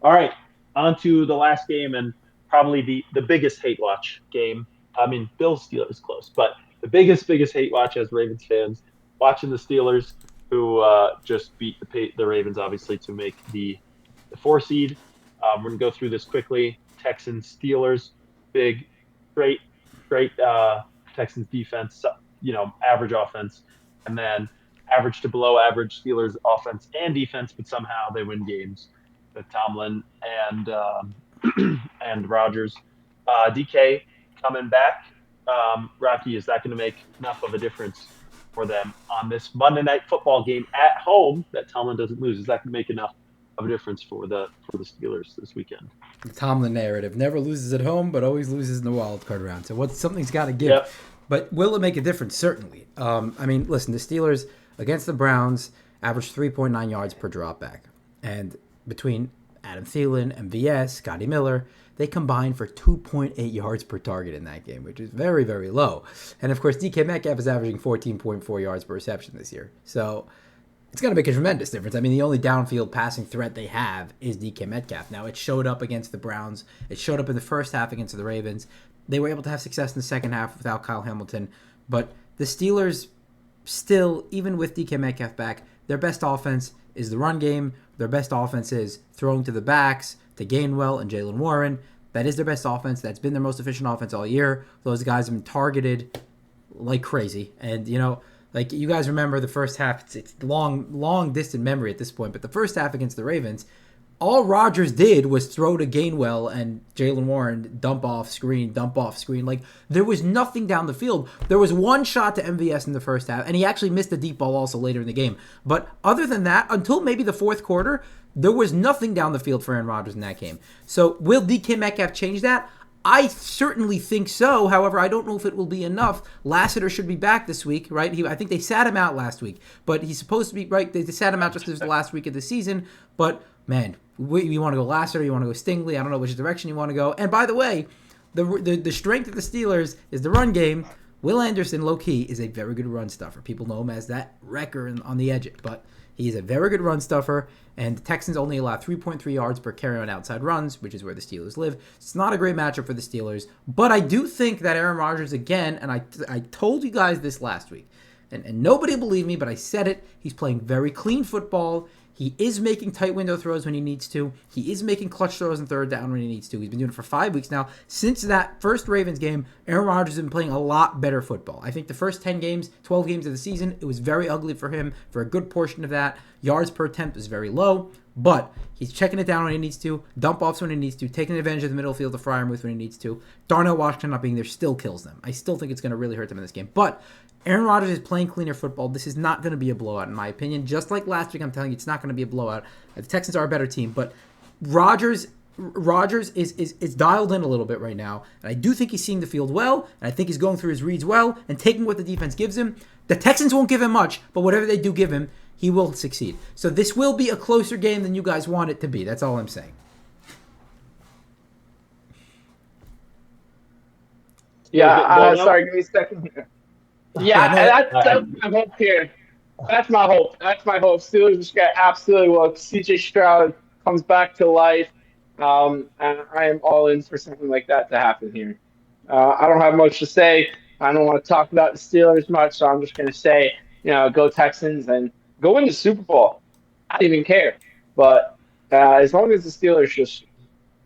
All right, on to the last game and probably the biggest hate watch game. I mean, Bills Steelers close, but the biggest hate watch as Ravens fans watching the Steelers who just beat the Ravens obviously to make the 4 seed. We're gonna go through this quickly. Texans Steelers, big, great, great Texans defense. Average offense, and then average to below average Steelers offense and defense, but somehow they win games with Tomlin and Rogers. DK coming back. Rocky, is that going to make enough of a difference for them on this Monday Night Football game at home that Tomlin doesn't lose? Is that going to make enough of a difference for the Steelers this weekend? The Tomlin narrative: never loses at home, but always loses in the wild card round. So something's got to give. Yep. But will it make a difference? Certainly. I mean, listen, the Steelers against the Browns averaged 3.9 yards per dropback, and between Adam Thielen, MVS, Scotty Miller, they combined for 2.8 yards per target in that game, which is very, very low. And of course, DK Metcalf is averaging 14.4 yards per reception this year. So it's going to make a tremendous difference. I mean, the only downfield passing threat they have is DK Metcalf. Now, it showed up against the Browns. It showed up in the first half against the Ravens. They were able to have success in the second half without Kyle Hamilton. But the Steelers still, even with DK Metcalf back, their best offense is the run game. Their best offense is throwing to the backs to Gainwell and Jalen Warren. That is their best offense. That's been their most efficient offense all year. Those guys have been targeted like crazy. And, like you guys remember the first half, it's long distant memory at this point, but the first half against the Ravens, all Rodgers did was throw to Gainwell and Jalen Warren, dump off screen. Like, there was nothing down the field. There was one shot to MVS in the first half, and he actually missed a deep ball also later in the game. But other than that, until maybe the fourth quarter, there was nothing down the field for Aaron Rodgers in that game. So will DK Metcalf change that? I certainly think so. However, I don't know if it will be enough. Lassiter should be back this week, right? I think they sat him out last week, but he's supposed to be, right? They sat him out just as the last week of the season. But, man, you want to go Lassiter, you want to go Stingley. I don't know which direction you want to go. And by the way, the strength of the Steelers is the run game. Will Anderson, low-key, is a very good run stuffer. People know him as that wrecker on the edge. But he's a very good run stuffer, and the Texans only allow 3.3 yards per carry on outside runs, which is where the Steelers live. It's not a great matchup for the Steelers, but I do think that Aaron Rodgers, again, and I told you guys this last week, and nobody believed me, but I said it, he's playing very clean football. He is making tight window throws when he needs to. He is making clutch throws in third down when he needs to. He's been doing it for 5 weeks now. Since that first Ravens game, Aaron Rodgers has been playing a lot better football. I think the first 10 games, 12 games of the season, it was very ugly for him for a good portion of that. Yards per attempt is very low, but he's checking it down when he needs to, dump offs when he needs to, taking advantage of the middle field to fry him with when he needs to. Darnell Washington not being there still kills them. I still think it's going to really hurt them in this game. But Aaron Rodgers is playing cleaner football. This is not going to be a blowout, in my opinion. Just like last week, I'm telling you, it's not going to be a blowout. The Texans are a better team, but Rodgers is dialed in a little bit right now, and I do think he's seeing the field well, and I think he's going through his reads well and taking what the defense gives him. The Texans won't give him much, but whatever they do give him, he will succeed. So this will be a closer game than you guys want it to be. That's all I'm saying. Yeah, Going out? sorry, give me a second here. Yeah, Yeah, no, that's my hope here. That's my hope. That's my hope. Steelers just get absolutely well. CJ Stroud comes back to life. And I am all in for something like that to happen here. I don't have much to say. I don't want to talk about the Steelers much, so I'm just going to say, go Texans and go win the Super Bowl. I don't even care. But as long as the Steelers just,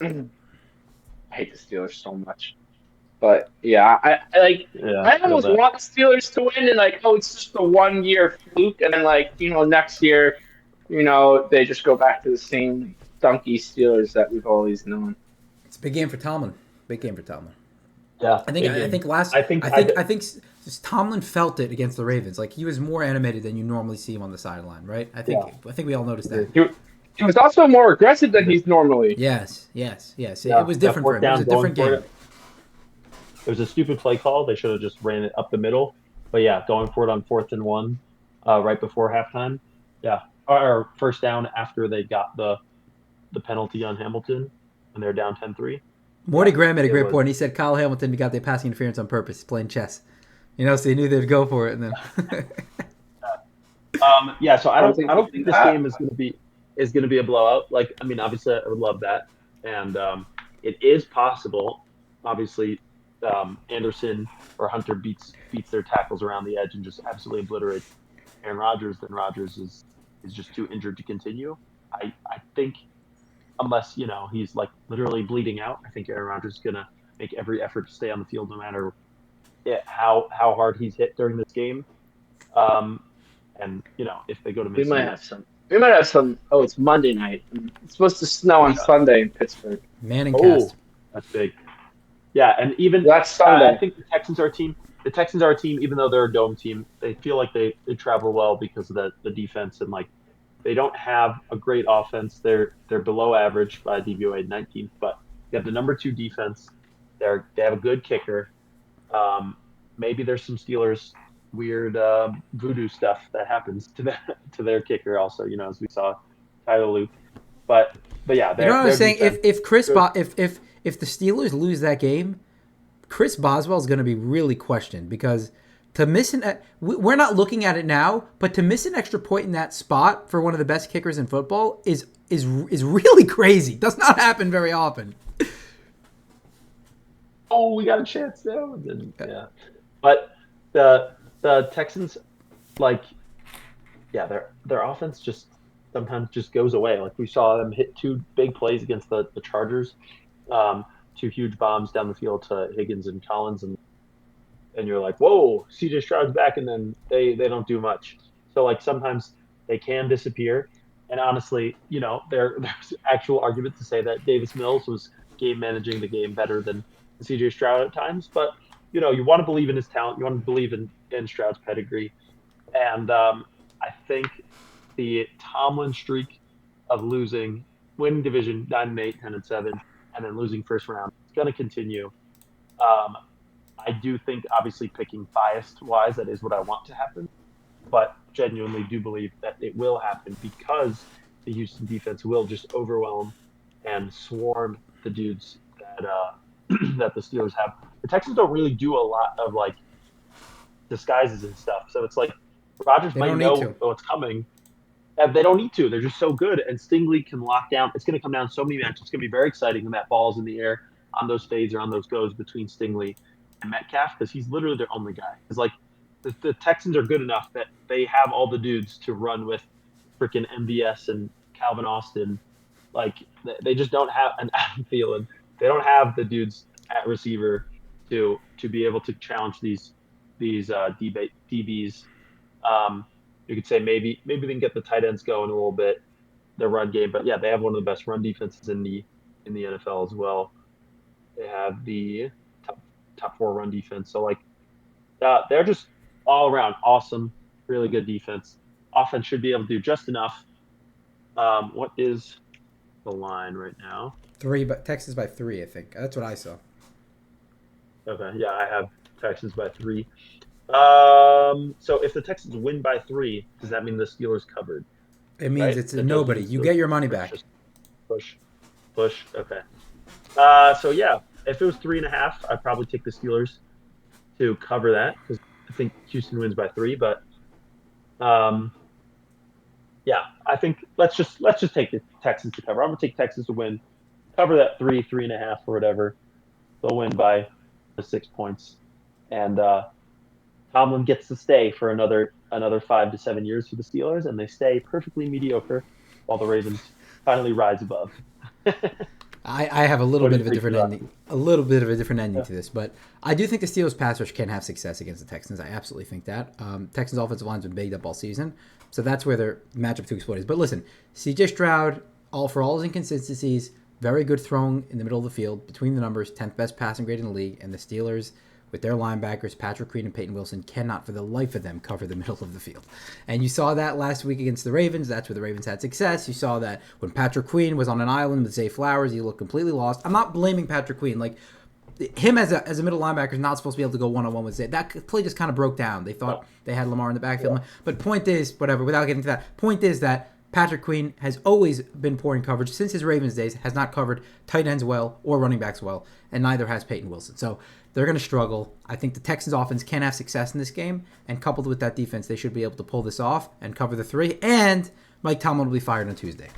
I hate the Steelers so much. But yeah, I like. Yeah, I feel almost that. want the Steelers to win, and like, oh, it's just a 1 year fluke, and then like, next year, they just go back to the same donkey Steelers that we've always known. it's a big game for Tomlin. Big game for Tomlin. Yeah, I think big I game. think last I think I I, think I think Tomlin felt it against the Ravens. Like, he was more animated than you normally see him on the sideline, right? yeah. I think we all noticed that. He was also more aggressive than he's normally. Yes. It Yeah, was that different for fourth him. It was down a going different for game. it. It was a stupid play call. They should have just ran it up the middle. But yeah, going for it on 4th and 1, right before halftime. Yeah, or first down after they got the penalty on Hamilton, and they're down 10-3. Morty Yeah, Graham made a it great was. point. He said Kyle Hamilton got the passing interference on purpose, playing chess. So he knew they'd go for it, and then Yeah, so I I don't don't think I he don't can do think this that. game is going to be. is going to be a blowout. Like, I mean, obviously, I would love that, and it is possible. Obviously, Anderson or Hunter beats their tackles around the edge and just absolutely obliterates Aaron Rodgers. Then Rodgers is just too injured to continue. I think unless he's like literally bleeding out, I think Aaron Rodgers is going to make every effort to stay on the field no matter how hard he's hit during this game. Um, and if they go to We miss, might have some. We might have some. Oh, it's Monday night. It's supposed to snow on Sunday in Pittsburgh. Manning oh, cast. that's big. Yeah, and even That's I Sunday. think the Texans are a team. The Texans are a team, even though they're a dome team. They feel like they travel well because of the defense and like they don't have a great offense. They're below average by DVOA 19th, but they have the number 2 defense. They have a good kicker. Um, Maybe there's some Steelers weird voodoo stuff that happens to their kicker also. As we saw Tyler Luke, but yeah, You know what I was their saying? defense good. If the Steelers lose that game, Chris Boswell is going to be really questioned because to miss we're not looking at it now, but to miss an extra point in that spot for one of the best kickers in football is really crazy. Does not happen very often. Oh, we got a chance now. And then, yeah, but the Texans, like, yeah, their offense just sometimes just goes away. Like we saw them hit 2 big plays against the Chargers, um, 2 huge bombs down the field to Higgins and Collins, and you're like, whoa, CJ Stroud's back, and then they don't do much. So like sometimes they can disappear. And honestly, there's actual argument to say that Davis Mills was game managing the game better than CJ Stroud at times. But you want to believe in his talent, you want to believe in Stroud's pedigree, and I think the Tomlin streak of winning division 9-8, 10-7, and then losing first round is going to continue. Um, I do think, obviously, picking biased wise, that is what I want to happen, but genuinely do believe that it will happen because the Houston defense will just overwhelm and swarm the dudes that that the Steelers have. The Texans don't really do a lot of like disguises and stuff, so it's like Rodgers They might don't need know to. what's coming. And they don't need to. They're just so good. And Stingley can lock down. It's going to come down to so many matches. It's going to be very exciting when that ball's in the air on those fades or on those goes between Stingley and Metcalf because he's literally their only guy. It's like the Texans are good enough that they have all the dudes to run with freaking MVS and Calvin Austin. Like they just don't have an Adam Thielen. They don't have the dudes at receiver to be able to challenge these DBs. Um, you could say maybe they can get the tight ends going a little bit, their run game. But yeah, they have one of the best run defenses in the NFL as well. They have the top 4 run defense. So like they're just all around awesome, really good defense. Offense should be able to do just enough. What is the line right now? 3, but Texas by 3, I think. That's what I saw. Okay, yeah, I have Texans by 3. So if the Texans win by 3, does that mean the Steelers covered? It means Right? it's a That does nobody. mean You Steelers get your money push, back. just push. Okay. So yeah, if it was 3.5, I'd probably take the Steelers to cover that because I think Houston wins by 3. But um, yeah, I think let's just take the Texans to cover. I'm gonna take Texans to win, cover that 3.5 or whatever. They'll win by the 6 points, and Tomlin gets to stay for another 5 to 7 years for the Steelers, and they stay perfectly mediocre while the Ravens finally rise above. I have a little What do bit you of a think different about ending. A little bit of a different ending Yeah. to this, but I do think the Steelers pass rush can have success against the Texans. I absolutely think that. Texans offensive line's been banged up all season, so that's where their matchup to exploit is. But listen, C.J. Stroud, for all his inconsistencies, very good throwing in the middle of the field between the numbers, 10th best passing grade in the league, and the Steelers with their linebackers, Patrick Queen and Peyton Wilson, cannot for the life of them cover the middle of the field. And you saw that last week against the Ravens. That's where the Ravens had success. You saw that when Patrick Queen was on an island with Zay Flowers, he looked completely lost. I'm not blaming Patrick Queen. Like, him as a middle linebacker is not supposed to be able to go one-on-one with Zay. That play just kind of broke down. They thought they had Lamar in the backfield. Yeah. But point is, whatever, without getting to that, point is that Patrick Queen has always been poor in coverage since his Ravens days, has not covered tight ends well or running backs well, and neither has Peyton Wilson. So they're going to struggle. I think the Texans offense can have success in this game, and coupled with that defense, they should be able to pull this off and cover the 3, and Mike Tomlin will be fired on Tuesday.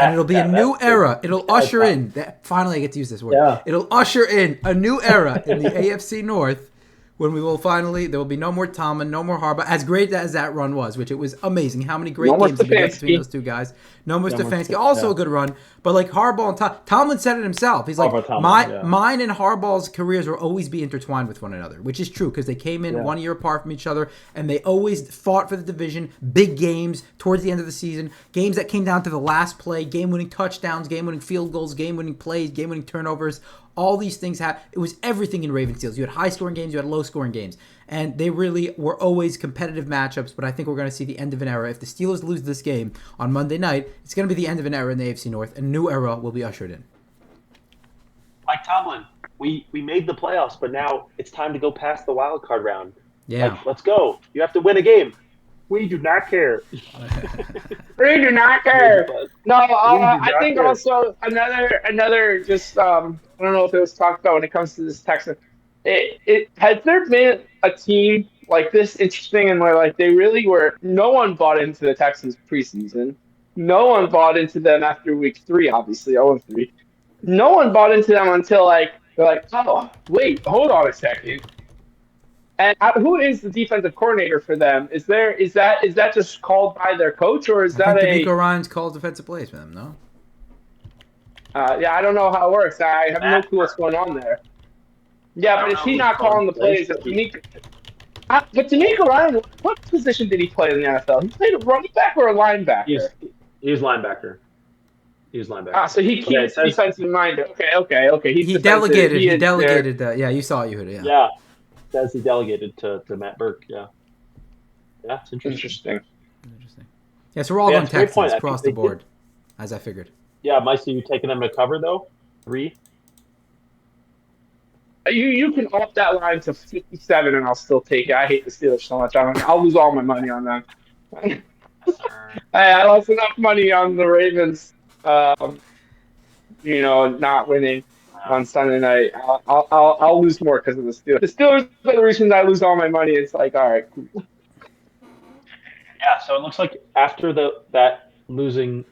And it'll be a new era. big. It'll usher in that. Finally, I get to use this word. Yeah. It'll usher in a new era in the AFC North, when we will finally, there will be no more Tomlin, no more Harbaugh. As great as that run was, which it was amazing. How many great games did we get between those two guys? No more Stefanski. Also a good run. But like Harbaugh and Tomlin said it himself. He's like, mine and Harbaugh's careers will always be intertwined with one another, which is true because they came in 1 year apart from each other and they always fought for the division. Big games towards the end of the season. Games that came down to the last play. Game-winning touchdowns, game-winning field goals, game-winning plays, game-winning turnovers. All these things it was everything in Ravens Steelers. You had high-scoring games, you had low-scoring games. And they really were always competitive matchups, but I think we're going to see the end of an era. If the Steelers lose this game on Monday night, it's going to be the end of an era in the AFC North. A new era will be ushered in. Like Tomlin, we made the playoffs, but now it's time to go past the wild card round. Yeah. Like, let's go. You have to win a game. We do not care. We do not care. No, I think care. Also another just I don't know if it was talked about when it comes to this Texans. Has there been a team like this interesting and where like they really were? No one bought into the Texans preseason. No one bought into them after week 3. Obviously, 0-3. No one bought into them until like they're like, oh wait, hold on a second. And who is the defensive coordinator for them? Is that just called by their coach, or is that DeMeco Ryans calls defensive plays for them? No. Yeah, I don't know how it works. I have no clue what's going on there. Yeah, but is he not calling the plays? But DeMeco Ryan, what position did he play in the NFL? He played a running back or a linebacker? He was linebacker. So he keeps defensive minded. Okay. He delegated that. Yeah, you saw it. You heard it. Yeah. Says he delegated to Matt Burke. Yeah, it's interesting. Yeah, so we're all going Texans across the board, as I figured. Yeah, Meister, you taking them to cover though? 3. You can up that line to 57, and I'll still take it. I hate the Steelers so much. I'll lose all my money on them. I lost enough money on the Ravens, not winning on Sunday night. I'll lose more because of the Steelers. The Steelers are the reason I lose all my money. It's like, all right, cool. Yeah, so it looks like after that losing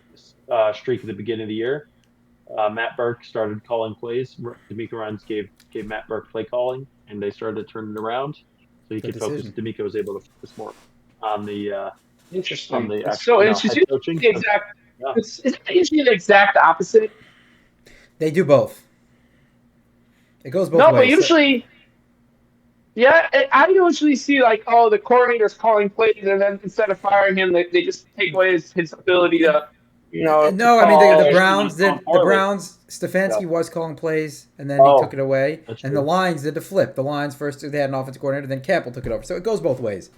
streak at the beginning of the year, Matt Burke started calling plays. DeMeco Ryans gave Matt Burke play calling, and they started to turn it around. So he could focus. DeMeco was able to focus more on the interesting. On the interesting. Coaching. Isn't it usually the exact opposite? They do both. It goes both ways. No, but usually, I usually see like, the coordinator's calling plays, and then instead of firing him, they just take away his ability to, No, I mean the Browns did. The Browns, Stefanski was calling plays, and then he took it away. And the Lions did the flip. The Lions first they had an offensive coordinator, then Campbell took it over. So it goes both ways.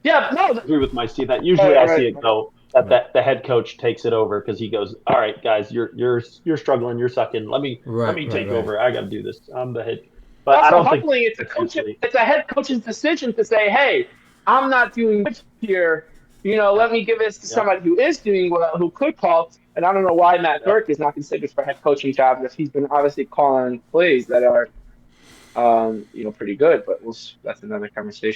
Yeah, no. I agree with my Steve. That usually I see it go. That the head coach takes it over because he goes, all right, guys, you're struggling, you're sucking. Let me take over. I got to do this. I'm the head. But I don't think it's a head coach's decision to say, hey, I'm not doing good here. Let me give this to somebody who is doing well, who could call. And I don't know why Matt Burke is not considered for a head coaching job if he's been obviously calling plays that are, pretty good. But that's another conversation.